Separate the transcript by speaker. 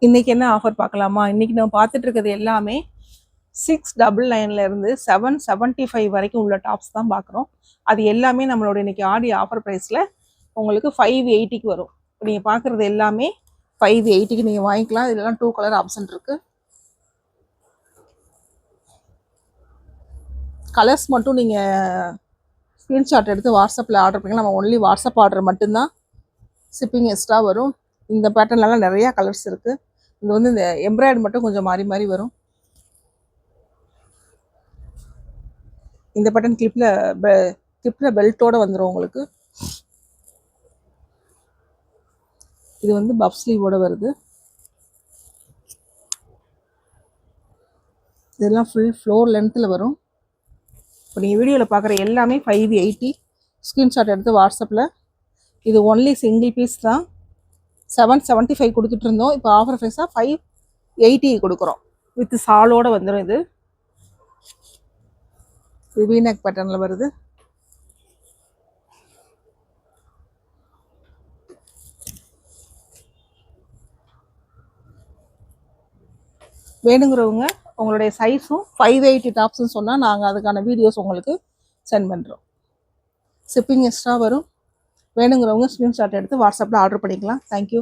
Speaker 1: இன்றைக்கி என்ன ஆஃபர் பார்க்கலாமா? இன்றைக்கி நம்ம பார்த்துட்டு இருக்கிறது எல்லாமே 699 775 வரைக்கும் உள்ள டாப்ஸ் தான் பார்க்குறோம். அது எல்லாமே நம்மளோட இன்றைக்கி ஆடி ஆஃபர் ப்ரைஸில் உங்களுக்கு 580க்கு வரும். நீங்கள் பார்க்குறது எல்லாமே 580க்கு நீங்கள் வாங்கிக்கலாம். இதெல்லாம் 2 கலர் ஆப்ஷன் இருக்குது. கலர்ஸ் மட்டும் நீங்கள் ஸ்க்ரீன்ஷாட் எடுத்து வாட்ஸ்அப்பில் ஆர்டர் பண்ணிக்கலாம். நம்ம ஒன்லி வாட்ஸ்அப் ஆர்டர் மட்டும்தான், ஷிப்பிங் எக்ஸ்ட்ரா வரும். இந்த பேட்டர்ன்லாம் நிறையா கலர்ஸ் இருக்குது. இது வந்து இந்த எம்ப்ராய்டரி மட்டும் கொஞ்சம் மாறி மாறி வரும். இந்த பேட்டர்ன் கிளிப்பில் பெல்ட்டோடு வந்துடும் உங்களுக்கு. இது வந்து பஃப் ஸ்லீவோடு வருது. இதெல்லாம் ஃபுல் ஃப்ளோர் லென்த்தில் வரும். இப்போ நீங்கள் வீடியோவில் பார்க்குற எல்லாமே 580. ஸ்க்ரீன்ஷாட் எடுத்து வாட்ஸ்அப்பில். இது ஒன்லி சிங்கிள் பீஸ் தான். 775 கொடுத்துட்டு இருந்தோம். இப்போ ஆஃபர் ப்ரைஸாக 580 கொடுக்குறோம். வித் சாலோடு வந்துடும். இது வீனக் பேட்டர்னில் வருது. வேணுங்கிறவங்க உங்களுடைய சைஸும் 580 டாப்ஸ்ன்னு சொன்னால் நாங்கள் அதுக்கான வீடியோஸ் உங்களுக்கு சென்ட் பண்ணுறோம். ஷிப்பிங் எக்ஸ்ட்ரா வரும். வேணுங்கிறவங்க ஸ்க்ரீன்ஷாட் எடுத்து வாட்ஸ்அப்பில் ஆர்டர் பண்ணிக்கலாம். தேங்க்யூ.